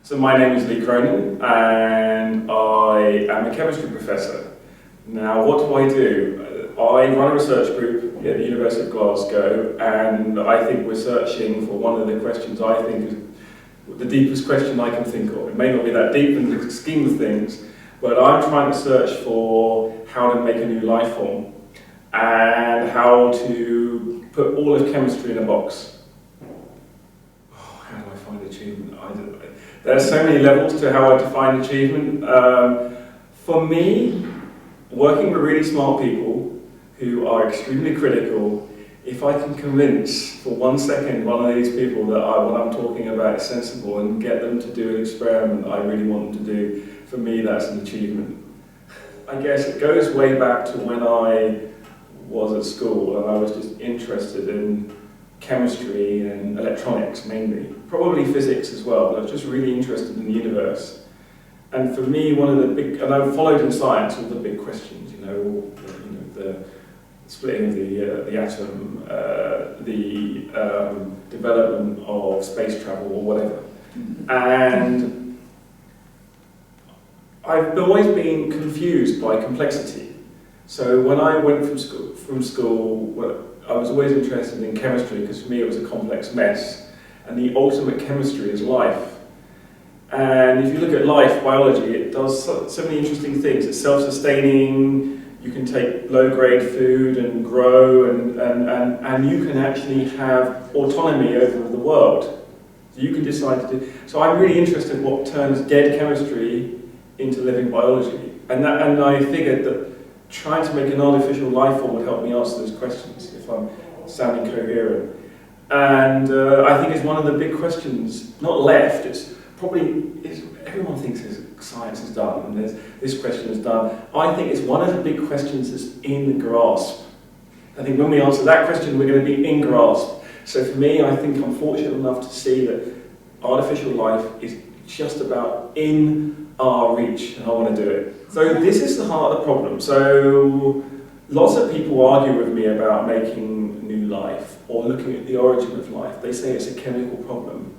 So my name is Lee Cronin and I am a chemistry professor. Now what do? I run a research group at the University of Glasgow, and I think we're searching for one of the questions I think is the deepest question I can think of. It may not be that deep in the scheme of things, but I'm trying to search for how to make a new life form and how to put all of chemistry in a box. How do I find achievement? There are so many levels to how I define achievement. For me, working with really smart people who are extremely critical, if I can convince for 1 second one of these people that what I'm talking about is sensible and get them to do an experiment I really want them to do, for me that's an achievement. I guess it goes way back to when I was at school and I was just interested in chemistry and electronics mainly, probably physics as well, but I was just really interested in the universe. And for me, one of the big, and I've followed in science all the big questions, the splitting of the atom, the development of space travel or whatever. And I've always been confused by complexity. So when I went from school, I was always interested in chemistry because for me it was a complex mess, and the ultimate chemistry is life. And if you look at life, biology, it does so many interesting things. It's self-sustaining, you can take low-grade food and grow, and you can actually have autonomy over the world. So you can decide to do. So I'm really interested in what turns dead chemistry into living biology. And I figured that trying to make an artificial life form would help me answer those questions, if I'm sounding coherent. And I think it's one of the big questions, not left, everyone thinks science is done, and this question is done. I think it's one of the big questions that's in grasp. I think when we answer that question, we're going to be in grasp. So for me, I think I'm fortunate enough to see that artificial life is just about in our reach, and I want to do it. So this is the heart of the problem. So lots of people argue with me about making new life or looking at the origin of life. They say it's a chemical problem.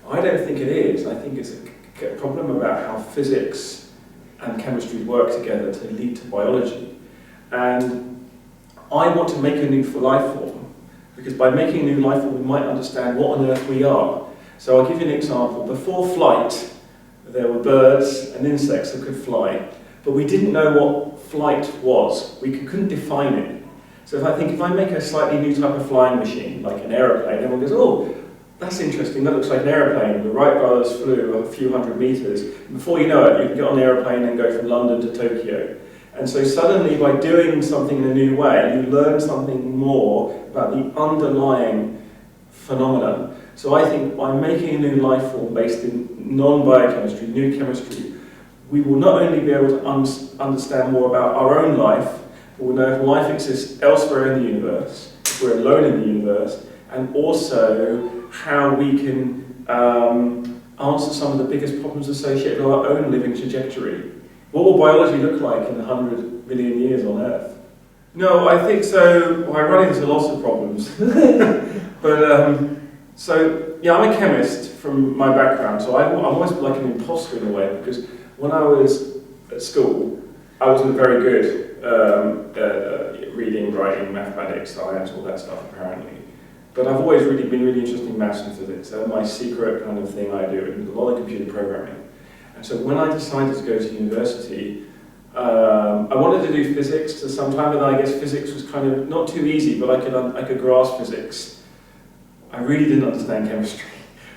I don't think it is. I think it's a problem about how physics and chemistry work together to lead to biology. And I want to make a new life form, because by making a new life form we might understand what on earth we are. So I'll give you an example. Before flight, there were birds and insects that could fly, but we didn't know what flight was. We couldn't define it. So if I make a slightly new type of flying machine, like an aeroplane, everyone goes, oh, that's interesting, that looks like an aeroplane. The Wright brothers flew a few hundred meters. Before you know it, you can get on an aeroplane and go from London to Tokyo. And so suddenly, by doing something in a new way, you learn something more about the underlying phenomenon. So I think by making a new life form based in non-biochemistry, new chemistry, we will not only be able to understand more about our own life, but we'll know if life exists elsewhere in the universe, if we're alone in the universe, and also how we can answer some of the biggest problems associated with our own living trajectory. What will biology look like in 100 million years on Earth? No, I think so. Well, I run into lots of problems. But yeah, I'm a chemist from my background, so I'm almost like an imposter in a way, because when I was at school, I wasn't very good at reading, writing, mathematics, science, all that stuff apparently. But I've always been really interested in maths and physics. That's my secret kind of thing I do, and a lot of computer programming. And so when I decided to go to university, I wanted to do physics to some time, and I guess physics was kind of not too easy, but I could grasp physics. I really didn't understand chemistry.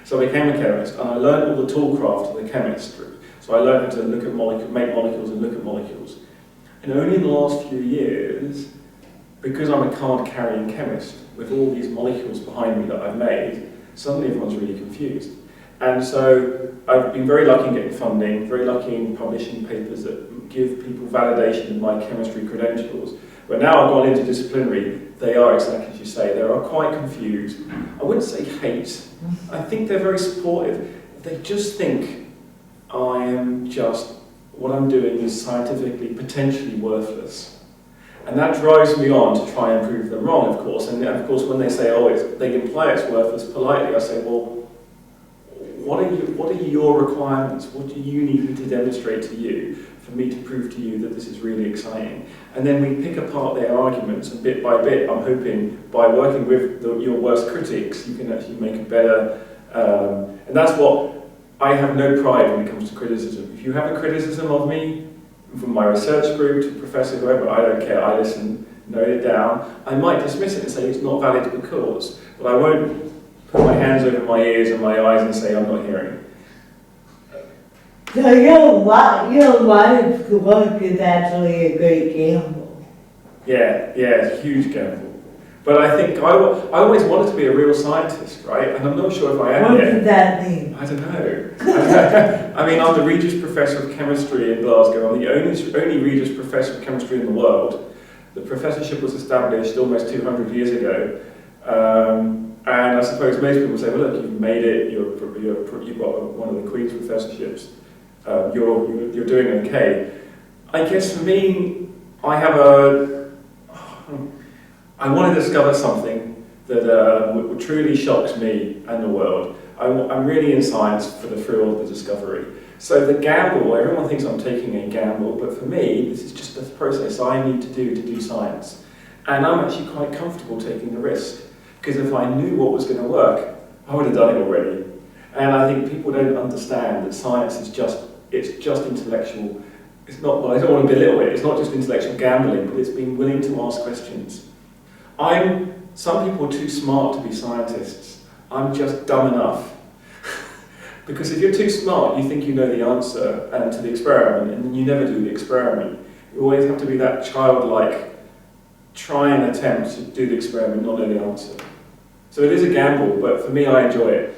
So I became a chemist, and I learned all the toolcraft of the chemistry. So I learned how to look at make molecules and look at molecules. And only in the last few years, because I'm a card-carrying chemist, with all these molecules behind me that I've made, suddenly everyone's really confused. And so I've been very lucky in getting funding, very lucky in publishing papers that give people validation of my chemistry credentials. But now I've gone interdisciplinary, they are exactly as you say, they are quite confused. I wouldn't say hate, I think they're very supportive. They just think what I'm doing is scientifically potentially worthless. And that drives me on to try and prove them wrong, of course. And of course, when they say, they imply it's worthless politely, I say, well, what are your requirements? What do you need me to demonstrate to you for me to prove to you that this is really exciting? And then we pick apart their arguments, and bit by bit, I'm hoping, by working with your worst critics, you can actually make a better, and that's what, I have no pride when it comes to criticism. If you have a criticism of me, from my research group to professor, whoever, I don't care, I listen, note it down. I might dismiss it and say it's not valid because, but I won't put my hands over my ears and my eyes and say I'm not hearing. So your wife's work is actually a great gamble. Yeah, it's a huge gamble. But I think I always wanted to be a real scientist, right? And I'm not sure if I am What yet. does that mean? I don't know. I mean, I'm the Regius Professor of Chemistry in Glasgow. I'm the only Regius Professor of Chemistry in the world. The professorship was established almost 200 years ago. And I suppose most people say, well, look, you've made it, you've got one of the Queen's professorships, you're doing okay. I guess for me, I want to discover something that truly shocks me and the world. I'm really in science for the thrill of the discovery. So the gamble, everyone thinks I'm taking a gamble, but for me, this is just the process I need to do science. And I'm actually quite comfortable taking the risk, because if I knew what was going to work, I would have done it already. And I think people don't understand that science is just intellectual. It's not, well, I don't want to belittle it, it's not just intellectual gambling, but it's being willing to ask questions. Some people are too smart to be scientists. I'm just dumb enough. Because if you're too smart, you think you know the answer to the experiment, and then you never do the experiment. You always have to be that childlike, try and attempt to do the experiment, not know the answer. So it is a gamble, but for me, I enjoy it.